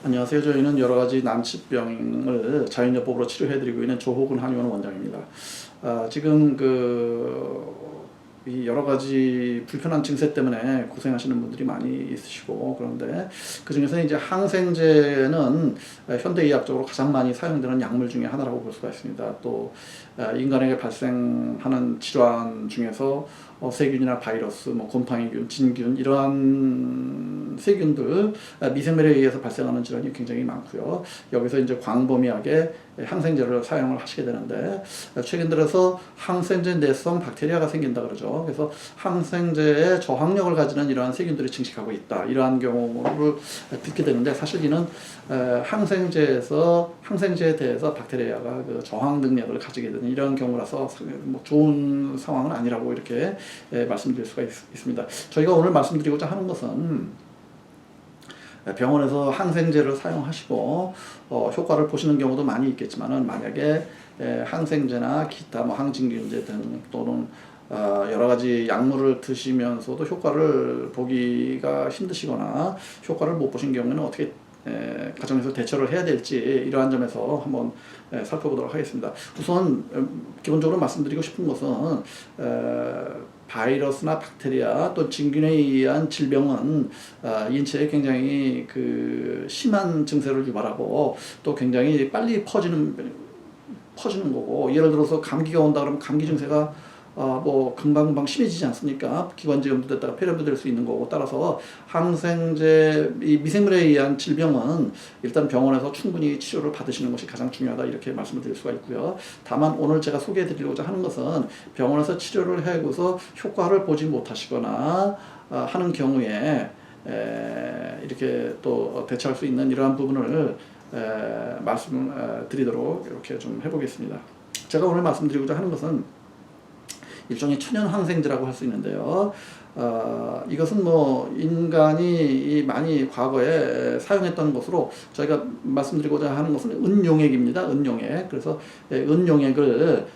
안녕하세요. 저희는 여러 가지 난치병을 자연요법으로 치료해드리고 있는 조호근 한의원 원장입니다. 지금 이 여러 가지 불편한 증세 때문에 고생하시는 분들이 많이 있으시고, 그런데 그 중에서 이제 항생제는 현대의학적으로 가장 많이 사용되는 약물 중에 하나라고 볼 수가 있습니다. 또 인간에게 발생하는 질환 중에서 세균이나 바이러스, 곰팡이균, 진균 이러한 세균들, 미생물에 의해서 발생하는 질환이 굉장히 많고요. 여기서 이제 광범위하게 항생제를 사용을 하시게 되는데, 최근 들어서 항생제 내성 박테리아가 생긴다 그러죠. 그래서 항생제의 저항력을 가지는 이러한 세균들이 증식하고 있다, 이러한 경우를 듣게 되는데, 사실 이는 항생제에 대해서 박테리아가 그 저항 능력을 가지게 되는 이런 경우라서 좋은 상황은 아니라고 이렇게 말씀드릴 수가 있습니다. 저희가 오늘 말씀드리고자 하는 것은 병원에서 항생제를 사용하시고 효과를 보시는 경우도 많이 있겠지만은, 만약에 항생제나 기타 항진균제 등 또는 여러 가지 약물을 드시면서도 효과를 보기가 힘드시거나 효과를 못 보신 경우에는 어떻게 가정에서 대처를 해야 될지, 이러한 점에서 한번 살펴보도록 하겠습니다. 우선 기본적으로 말씀드리고 싶은 것은 바이러스나 박테리아 또 진균에 의한 질병은 인체에 굉장히 심한 증세를 유발하고 또 굉장히 빨리 퍼지는 거고, 예를 들어서 감기가 온다 그러면 감기 증세가 금방 심해지지 않습니까? 기관지염도 됐다가 폐렴도 될 수 있는 거고, 따라서 항생제, 이 미생물에 의한 질병은 일단 병원에서 충분히 치료를 받으시는 것이 가장 중요하다, 이렇게 말씀을 드릴 수가 있고요. 다만 오늘 제가 소개해 드리고자 하는 것은 병원에서 치료를 해고서 효과를 보지 못하시거나 하는 경우에 이렇게 또 대처할 수 있는 이러한 부분을 말씀드리도록 이렇게 좀 해보겠습니다. 제가 오늘 말씀드리고자 하는 것은 일종의 천연 항생제라고 할 수 있는데요. 이것은 인간이 많이 과거에 사용했던 것으로 저희가 말씀드리고자 하는 것은 은용액입니다. 은용액. 그래서 은용액을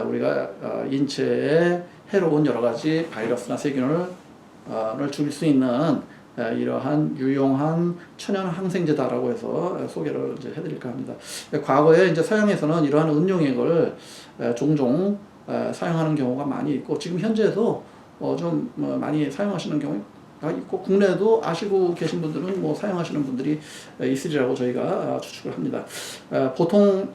우리가 인체에 해로운 여러 가지 바이러스나 세균을 죽일 수 있는 이러한 유용한 천연 항생제다라고 해서 소개를 이제 해드릴까 합니다. 과거에 이제 서양에서는 이러한 은용액을 종종 사용하는 경우가 많이 있고, 지금 현재에도 좀 많이 사용하시는 경우가 있고, 국내에도 아시고 계신 분들은 사용하시는 분들이 있으리라고 저희가 추측을 합니다. 보통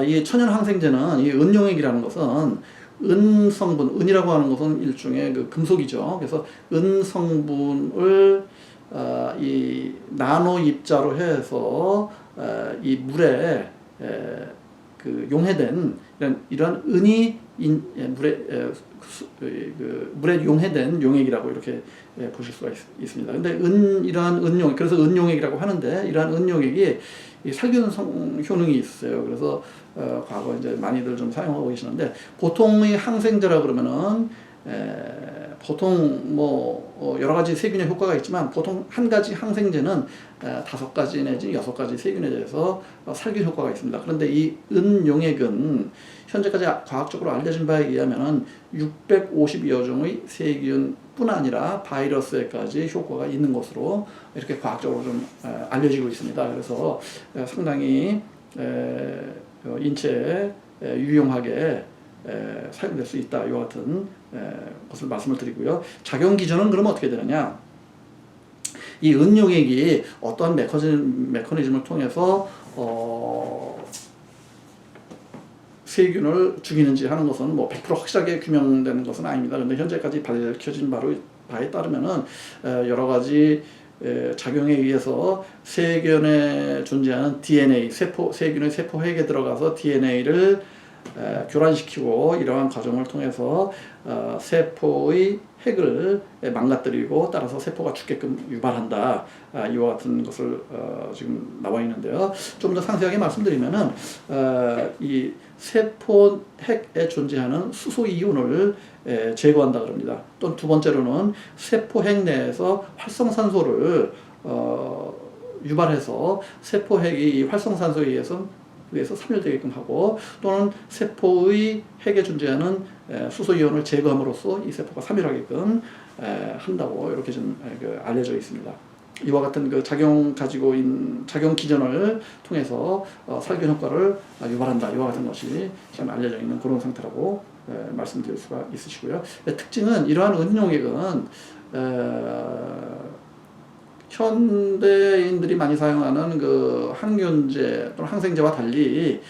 이 천연 항생제는, 이 은용액이라는 것은 은 성분, 은이라고 하는 것은 일종의 금속이죠. 그래서 은 성분을 이 나노 입자로 해서 이 물에 용해된 이런 은이 물에 용해된 용액이라고 이렇게 보실 수가 있습니다. 근데 이러한 은용액, 그래서 은용액이라고 하는데, 이러한 은용액이 이 살균성 효능이 있어요. 그래서 과거 이제 많이들 좀 사용하고 계시는데, 보통의 항생제라 그러면은 보통 여러 가지 세균의 효과가 있지만, 보통 한 가지 항생제는 5가지 내지 6가지 세균에 대해서 살균 효과가 있습니다. 그런데 이 은용액은 현재까지 과학적으로 알려진 바에 의하면 650여 종의 세균뿐 아니라 바이러스에까지 효과가 있는 것으로 이렇게 과학적으로 좀 알려지고 있습니다. 그래서 상당히 인체에 유용하게 사용될 수 있다, 이와 같은 것을 말씀을 드리고요. 작용 기전은 그럼 어떻게 되느냐? 이 은용액이 어떠한 메커니즘을 통해서 세균을 죽이는지 하는 것은 100% 확실하게 규명되는 것은 아닙니다. 그런데 현재까지 밝혀진 바에 따르면은 여러 가지 작용에 의해서 세균에 존재하는 DNA, 세균의 세포핵에 들어가서 DNA를 교란시키고, 이러한 과정을 통해서 세포의 핵을 망가뜨리고, 따라서 세포가 죽게끔 유발한다, 이와 같은 것을 지금 나와 있는데요. 좀 더 상세하게 말씀드리면은 이 세포 핵에 존재하는 수소 이온을 제거한다 그럽니다. 또 두 번째로는 세포 핵 내에서 활성산소를 유발해서 세포 핵이 이 활성산소에 의해서 삼열되게끔 하고, 또는 세포의 핵에 존재하는 수소이온을 제거함으로써 이 세포가 삼열하게끔 한다고 이렇게 좀 알려져 있습니다. 이와 같은 그 작용 가지고 있는 작용 기전을 통해서 살균 효과를 유발한다. 이와 같은 것이 지금 알려져 있는 그런 상태라고 말씀드릴 수가 있으시고요. 특징은 이러한 은용액은 현대인들이 많이 사용하는 그 항균제 또는 항생제와 달리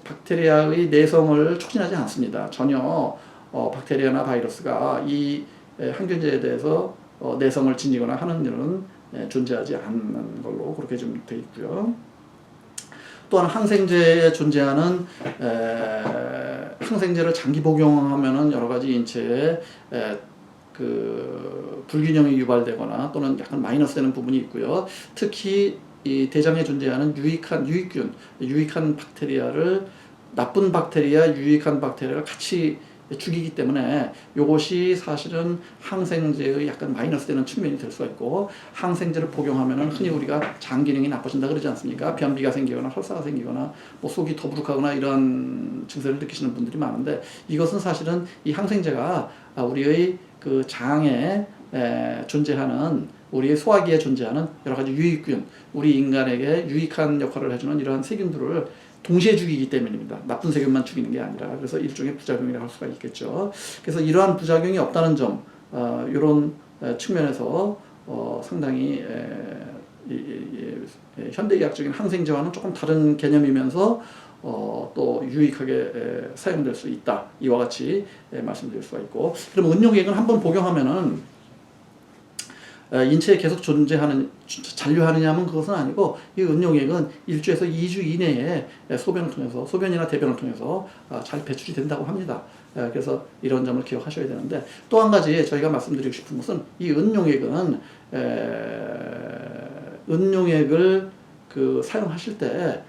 박테리아의 내성을 촉진하지 않습니다. 전혀 박테리아나 바이러스가 이 항균제에 대해서 내성을 지니거나 하는 일은 존재하지 않는 걸로 그렇게 좀 되어 있고요. 또한 항생제에 존재하는 항생제를 장기 복용하면은 여러 가지 인체에 그 불균형이 유발되거나 또는 약간 마이너스 되는 부분이 있고요. 특히 이 대장에 존재하는 유익균, 유익한 박테리아를 나쁜 박테리아, 유익한 박테리아를 같이 죽이기 때문에 이것이 사실은 항생제의 약간 마이너스 되는 측면이 될 수가 있고, 항생제를 복용하면은 흔히 우리가 장 기능이 나빠진다 그러지 않습니까? 변비가 생기거나 설사가 생기거나 뭐 속이 더부룩하거나 이런 증세를 느끼시는 분들이 많은데, 이것은 사실은 이 항생제가 우리의 그 장에 존재하는, 우리의 소화기에 존재하는 여러 가지 유익균, 우리 인간에게 유익한 역할을 해주는 이러한 세균들을 동시에 죽이기 때문입니다. 나쁜 세균만 죽이는 게 아니라. 그래서 일종의 부작용이라고 할 수가 있겠죠. 그래서 이러한 부작용이 없다는 점, 이런 측면에서 상당히 현대의학적인 항생제와는 조금 다른 개념이면서 또 유익하게 사용될 수 있다. 이와 같이 말씀드릴 수가 있고, 그럼 은용액은 한번 복용하면은 인체에 계속 잔류하느냐 하면 그것은 아니고, 이 은용액은 1주에서 2주 이내에 소변을 통해서, 소변이나 대변을 통해서 잘 배출이 된다고 합니다. 그래서 이런 점을 기억하셔야 되는데, 또 한 가지 저희가 말씀드리고 싶은 것은, 이 은용액은 은용액을 그 사용하실 때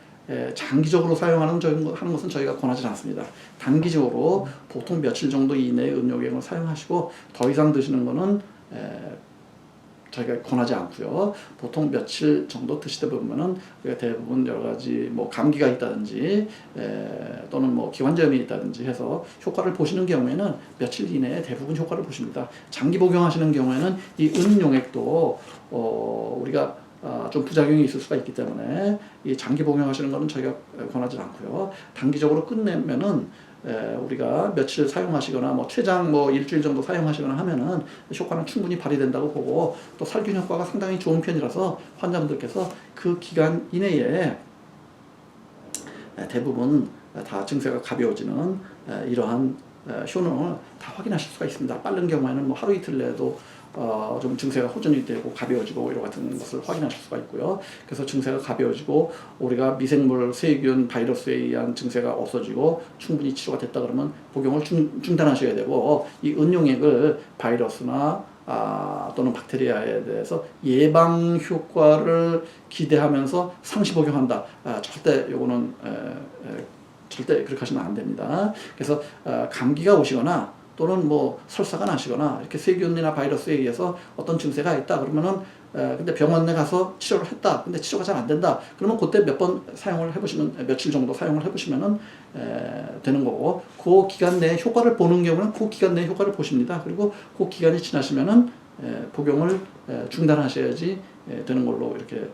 장기적으로 사용하는 것은 저희가 권하지 않습니다. 단기적으로 보통 며칠 정도 이내에 은용액을 사용하시고, 더 이상 드시는 것은 저희가 권하지 않고요. 보통 며칠 정도 드시다 보면은 우리가 대부분 여러 가지 뭐 감기가 있다든지 또는 뭐 기관지염이 있다든지 해서 효과를 보시는 경우에는 며칠 이내에 대부분 효과를 보십니다. 장기 복용하시는 경우에는 이 은용액도 우리가 좀 부작용이 있을 수가 있기 때문에 이 장기 복용하시는 것은 저희가 권하지 않고요. 단기적으로 끝내면은 우리가 며칠 사용하시거나 뭐 최장 뭐 일주일 정도 사용하시거나 하면은 효과는 충분히 발휘된다고 보고, 또 살균 효과가 상당히 좋은 편이라서 환자분들께서 그 기간 이내에 대부분 다 증세가 가벼워지는 이러한 효능을 다 확인하실 수가 있습니다. 빠른 경우에는 뭐 하루 이틀 내에도 좀 증세가 호전이 되고 가벼워지고 이런 같은 것을 확인하실 수가 있고요. 그래서 증세가 가벼워지고 우리가 미생물, 세균, 바이러스에 의한 증세가 없어지고 충분히 치료가 됐다 그러면 복용을 중단하셔야 되고, 이 은용액을 바이러스나 또는 박테리아에 대해서 예방 효과를 기대하면서 상시 복용한다. 절대 요거는 절대 그렇게 하시면 안 됩니다. 그래서 감기가 오시거나 또는 뭐 설사가 나시거나 이렇게 세균이나 바이러스에 의해서 어떤 증세가 있다 그러면은 근데 병원에 가서 치료를 했다. 근데 치료가 잘 안 된다. 그러면 그때 몇 번 사용을 해보시면, 며칠 정도 사용을 해보시면은 되는 거고, 그 기간 내에 효과를 보는 경우는 그 기간 내에 효과를 보십니다. 그리고 그 기간이 지나시면은 복용을 중단하셔야지 되는 걸로 이렇게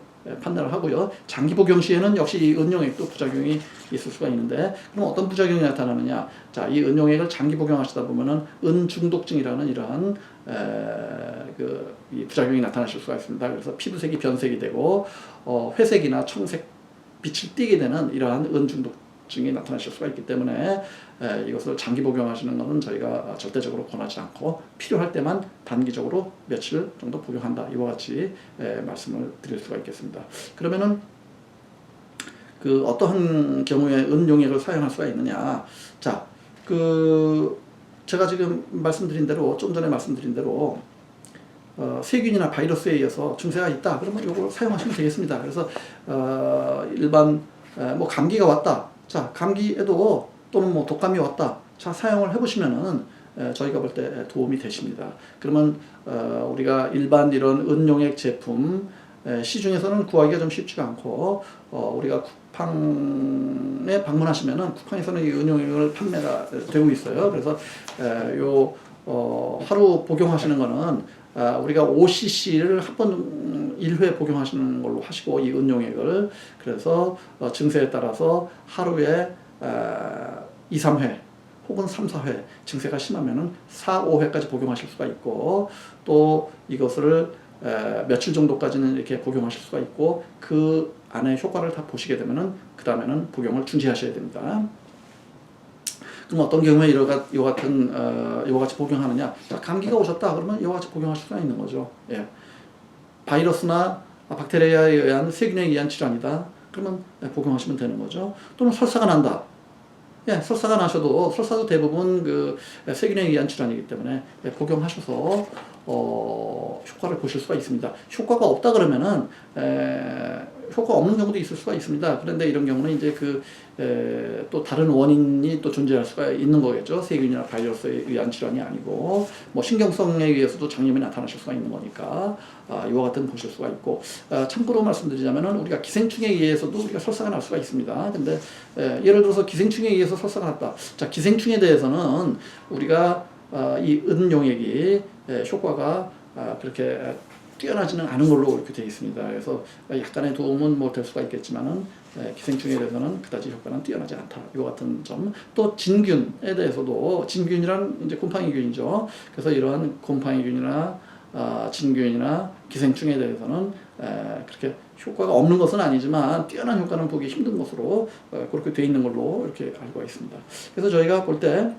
판단을 하고요. 장기 복용 시에는 역시 이 은용액도 부작용이 있을 수가 있는데, 그럼 어떤 부작용이 나타나느냐? 자, 이 은용액을 장기 복용하시다 보면은 은중독증이라는 이러한 이 부작용이 나타나실 수가 있습니다. 그래서 피부색이 변색이 되고 회색이나 청색 빛을 띠게 되는 이러한 은중독증이 나타나실 수가 있기 때문에 이것을 장기 복용하시는 것은 저희가 절대적으로 권하지 않고, 필요할 때만 단기적으로 며칠 정도 복용한다. 이와 같이 말씀을 드릴 수가 있겠습니다. 그러면은 그 어떠한 경우에 은용액을 사용할 수가 있느냐? 자, 제가 지금 말씀드린 대로, 좀 전에 말씀드린 대로 세균이나 바이러스에 의해서 증세가 있다. 그러면 이걸 사용하시면 되겠습니다. 그래서 일반 뭐 감기가 왔다. 자, 감기에도 또는 뭐 독감이 왔다. 자, 사용을 해보시면은 저희가 볼 때 도움이 되십니다. 그러면 우리가 일반 이런 은용액 제품 시중에서는 구하기가 좀 쉽지가 않고, 우리가 쿠팡에 방문하시면은 쿠팡에서는 이 은용액을 판매가 되고 있어요. 그래서 하루 복용하시는 거는 우리가 5cc를 한 번 1회 복용하시는 걸로 하시고 이 은용액을 그래서 증세에 따라서 하루에 2, 3회 혹은 3, 4회 증세가 심하면은 4, 5회까지 복용하실 수가 있고 또 이것을 며칠 정도까지는 이렇게 복용하실 수가 있고 그 안에 효과를 다 보시게 되면은 그 다음에는 복용을 중지하셔야 됩니다. 그럼 어떤 경우에 이와 같이 복용하느냐? 자, 감기가 오셨다 그러면 이와 같이 복용할 수가 있는 거죠. 예. 바이러스나 박테리아에 의한 세균에 의한 질환이다. 그러면 복용하시면 되는 거죠. 또는 설사가 난다. 예, 설사가 나셔도 설사도 대부분 그 세균에 의한 질환이기 때문에 복용하셔서 효과를 보실 수가 있습니다. 효과가 없다 그러면은 효과 없는 경우도 있을 수가 있습니다. 그런데 이런 경우는 이제 또 다른 원인이 또 존재할 수가 있는 거겠죠. 세균이나 바이러스에 의한 질환이 아니고 뭐 신경성에 의해서도 장염이 나타나실 수가 있는 거니까 이와 같은 보실 수가 있고 참고로 말씀드리자면은 우리가 기생충에 의해서도 우리가 설사가 날 수가 있습니다. 근데 예를 들어서 기생충에 의해서 설사가 났다. 자, 기생충에 대해서는 우리가 이 은용액이 효과가 그렇게 뛰어나지는 않은 걸로 이렇게 되어 있습니다. 그래서 약간의 도움은 뭐 될 수가 있겠지만은 기생충에 대해서는 그다지 효과는 뛰어나지 않다. 이 같은 점. 또 진균에 대해서도 진균이란 이제 곰팡이균이죠. 그래서 이러한 곰팡이균이나 진균이나 기생충에 대해서는 그렇게 효과가 없는 것은 아니지만 뛰어난 효과는 보기 힘든 것으로 그렇게 되어 있는 걸로 이렇게 알고 있습니다. 그래서 저희가 볼 때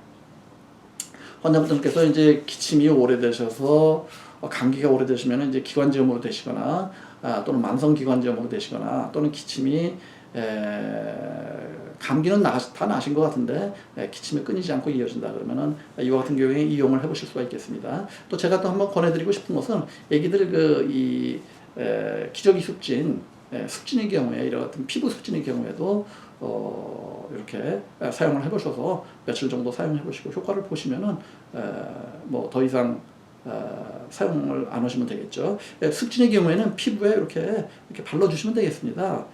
환자분들께서 이제 기침이 오래되셔서 감기가 오래되시면 이제 기관지염으로 되시거나 또는 만성기관지염으로 되시거나 또는 기침이 감기는 다 나신 것 같은데 기침이 끊이지 않고 이어진다 그러면은 이와 같은 경우에 이용을 해보실 수가 있겠습니다. 또 제가 또 한번 권해드리고 싶은 것은 애기들 기저귀 습진의 경우에 이런 같은 피부 습진의 경우에도 이렇게 사용을 해보셔서 며칠 정도 사용해 보시고 효과를 보시면은 뭐 더 이상 사용을 안 하시면 되겠죠. 습진의 경우에는 피부에 이렇게 발라주시면 되겠습니다.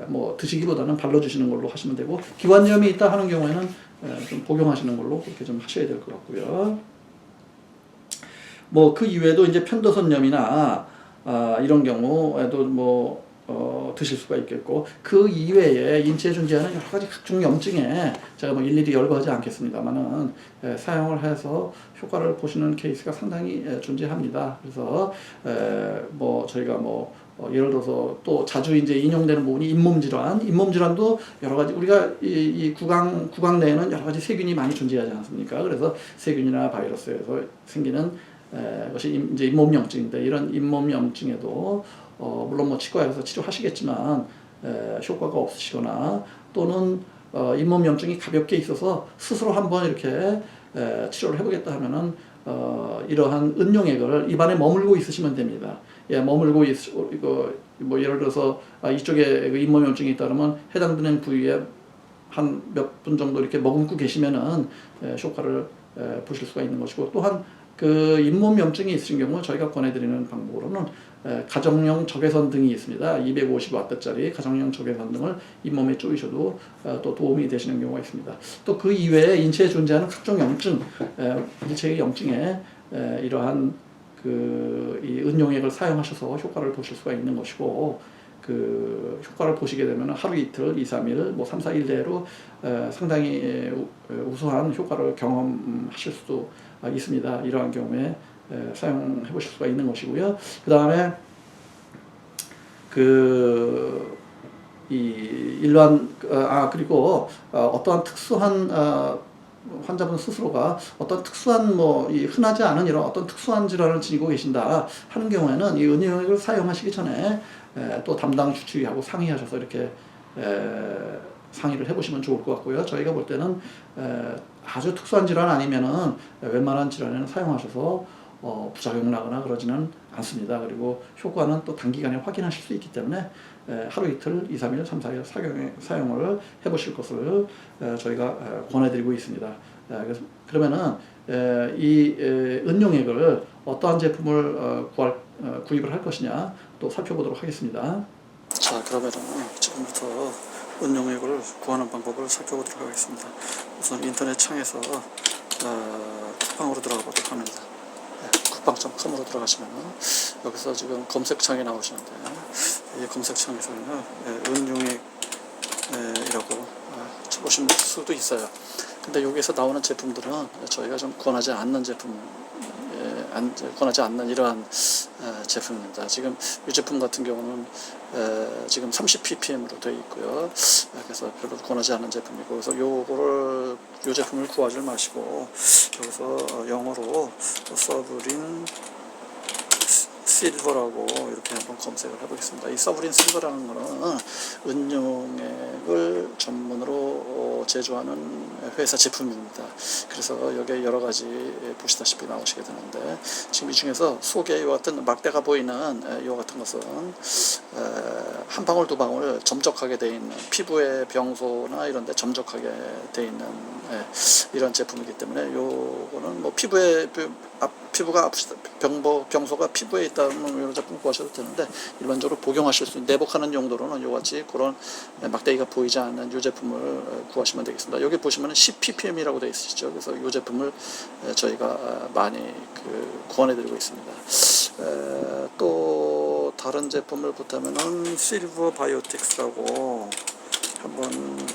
뭐 드시기보다는 발라주시는 걸로 하시면 되고 기관지염이 있다 하는 경우에는 좀 복용하시는 걸로 그렇게 좀 하셔야 될 것 같고요. 뭐 그 이외에도 이제 편도선염이나 이런 경우에도 뭐 드실 수가 있겠고 그 이외에 인체에 존재하는 여러 가지 각종 염증에 제가 뭐 일일이 열거하지 않겠습니다만은 사용을 해서 효과를 보시는 케이스가 상당히 존재합니다. 그래서 뭐 저희가 뭐 예를 들어서 또 자주 이제 인용되는 부분이 잇몸질환도 여러 가지 우리가 이 구강 내에는 여러 가지 세균이 많이 존재하지 않습니까? 그래서 세균이나 바이러스에서 생기는 것이 이제 잇몸염증인데 이런 잇몸염증에도 물론 뭐 치과에서 치료하시겠지만 효과가 없으시거나 또는 잇몸염증이 가볍게 있어서 스스로 한번 이렇게 치료를 해보겠다 하면은 이러한 은용액을 입안에 머물고 있으시면 됩니다. 예, 이거 뭐 예를 들어서 이쪽에 잇몸염증이 있다 그러면 해당되는 부위에 한 몇 분 정도 이렇게 머금고 계시면은 효과를 보실 수가 있는 것이고 또한 그 잇몸염증이 있으신 경우 저희가 권해드리는 방법으로는 가정용 적외선 등이 있습니다. 250W짜리 가정용 적외선 등을 잇몸에 쪼이셔도 또 도움이 되시는 경우가 있습니다. 또 그 이외에 인체에 존재하는 각종 염증, 일체의 염증에 이러한 이 은용액을 사용하셔서 효과를 보실 수가 있는 것이고 그 효과를 보시게 되면 하루 이틀, 2, 3일, 뭐 3, 4일 내로 상당히 우수한 효과를 경험하실 수도 있습니다. 이러한 경우에 사용해 보실 수가 있는 것이고요. 그 다음에 그리고 어떠한 특수한 환자분 스스로가 어떤 특수한 이 흔하지 않은 이런 어떤 특수한 질환을 지니고 계신다 하는 경우에는 이 은용액을 사용하시기 전에 또 담당 주치의하고 상의하셔서 이렇게 상의를 해보시면 좋을 것 같고요. 저희가 볼 때는 아주 특수한 질환 아니면은 웬만한 질환에는 사용하셔서 부작용 나거나 그러지는 않습니다. 그리고 효과는 또 단기간에 확인하실 수 있기 때문에 하루 이틀, 2, 3일, 3, 4일 사용을 해보실 것을 저희가 권해드리고 있습니다. 그러면은 이 은용액을 어떠한 제품을 구입을 할 것이냐 또 살펴보도록 하겠습니다. 자, 그러면은 지금부터 은용액을 구하는 방법을 살펴보도록 하겠습니다. 우선 인터넷 창에서 쿠팡으로 들어가 보도록 합니다. 국방.com으로 들어가시면은 여기서 지금 검색창에 나오시는데 이 검색창에서는 은융액이라고 쳐보실 수도 있어요. 근데 여기에서 나오는 제품들은 저희가 좀 권하지 않는 권하지 않는 이러한 제품입니다. 지금 이 제품 같은 경우는 지금 30ppm으로 되어 있고요. 그래서 별로 권하지 않는 제품이고, 그래서 요 제품을 구하지 마시고 여기서 영어로 서브린 실버라고 이렇게 한번 검색을 해보겠습니다. 이 서브린 실버라는 거는 은용액을 전문으로 제조하는 회사 제품입니다. 그래서 여기에 여러 가지 보시다시피 나오시게 되는데, 지금 이 중에서 속에 이 같은 막대가 보이는 이 같은 것은 한 방울 두 방울 점적하게 되어 있는 피부의 병소나 이런 데 점적하게 되어 있는 이런 제품이기 때문에 요거는 뭐 피부가 병소가 피부에 있다면 이런 제품 구하셔도 되는데, 일반적으로 복용하실 수 있는 내복하는 용도로는 요같이 그런 막대기가 보이지 않는 이 제품을 구하시면 되겠습니다. 여기 보시면 10ppm이라고 되어 있으시죠. 그래서 이 제품을 저희가 많이 권해드리고 있습니다. 또 다른 제품을 보자면은 실버 바이오틱스라고 한번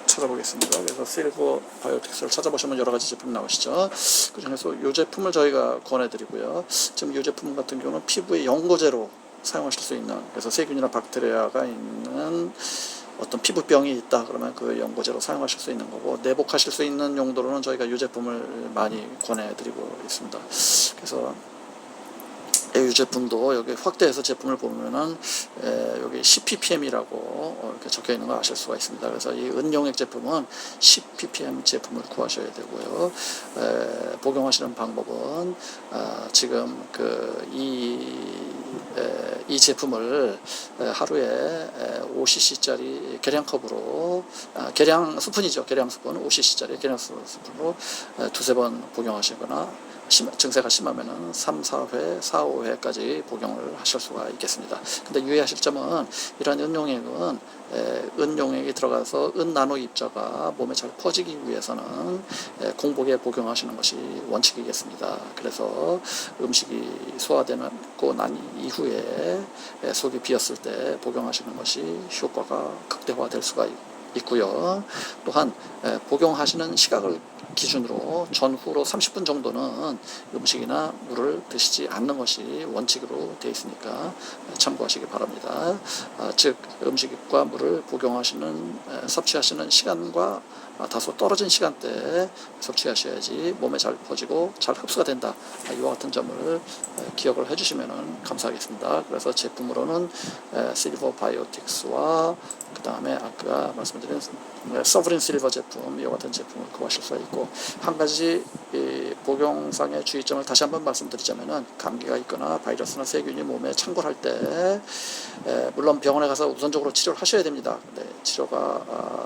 찾아보겠습니다. 그래서 실버 바이오틱스를 찾아보시면 여러 가지 제품이 나오시죠. 그 중에서 이 제품을 저희가 권해드리고요. 지금 이 제품 같은 경우는 피부에 연고제로 사용하실 수 있는, 그래서 세균이나 박테리아가 있는 어떤 피부병이 있다 그러면 그 연고제로 사용하실 수 있는 거고, 내복하실 수 있는 용도로는 저희가 이 제품을 많이 권해드리고 있습니다. 그래서 이 제품도 여기 확대해서 제품을 보면은 여기 10ppm이라고 이렇게 적혀 있는 거 아실 수가 있습니다. 그래서 이 은용액 제품은 10ppm 제품을 구하셔야 되고요. 복용하시는 방법은 지금 이 제품을 하루에 5cc짜리 계량컵으로, 계량 스푼이죠. 계량 스푼 5cc짜리 계량 스푼으로 두세 번 복용하시거나, 증세가 심하면은 3, 4회, 4, 5회까지 복용을 하실 수가 있겠습니다. 근데 유의하실 점은, 이러한 은용액은 은용액이 들어가서 은나노 입자가 몸에 잘 퍼지기 위해서는 공복에 복용하시는 것이 원칙이겠습니다. 그래서 음식이 소화되고 난 이후에 속이 비었을 때 복용하시는 것이 효과가 극대화될 수가 있고요. 또한 복용하시는 시각을 기준으로 전후로 30분 정도는 음식이나 물을 드시지 않는 것이 원칙으로 되어 있으니까 참고하시기 바랍니다. 즉 음식과 물을 섭취하시는 시간과 다소 떨어진 시간대에 섭취하셔야지 몸에 잘 퍼지고 잘 흡수가 된다. 이와 같은 점을 기억을 해주시면 감사하겠습니다. 그래서 제품으로는 실버 바이오틱스와 그 다음에 아까 말씀드린 서브린 실버 제품, 이와 같은 제품을 구하실 수가 있고, 한 가지 복용상의 주의점을 다시 한번 말씀드리자면은, 감기가 있거나 바이러스나 세균이 몸에 창궐할 때 물론 병원에 가서 우선적으로 치료를 하셔야 됩니다. 근데 치료가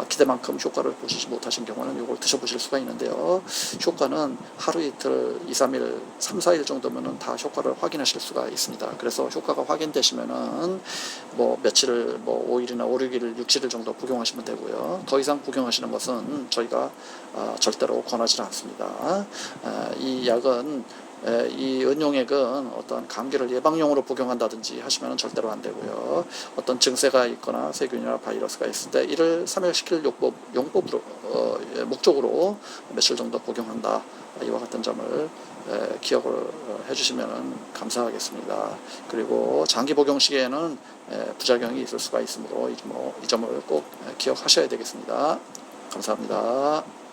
기대만큼 효과를 보시지 못하신 경우는 이걸 드셔보실 수가 있는데요. 효과는 하루 이틀, 2, 3일, 3, 4일 정도면은 다 효과를 확인하실 수가 있습니다. 그래서 효과가 확인되시면은 뭐 며칠을 5일이나 5, 6일, 6, 7일 정도 복용하시면 되고요. 더 이상 복용하시는 것은 저희가 절대로 권하지 않습니다. 이 약은 이 은용액은 어떤 감기를 예방용으로 복용한다든지 하시면 절대로 안 되고요. 어떤 증세가 있거나 세균이나 바이러스가 있을 때 이를 사멸시킬 용법으로 목적으로 며칠 정도 복용한다. 이와 같은 점을 기억을 해주시면 감사하겠습니다. 그리고 장기 복용 시에는 부작용이 있을 수가 있으므로 이 점을 꼭 기억하셔야 되겠습니다. 감사합니다.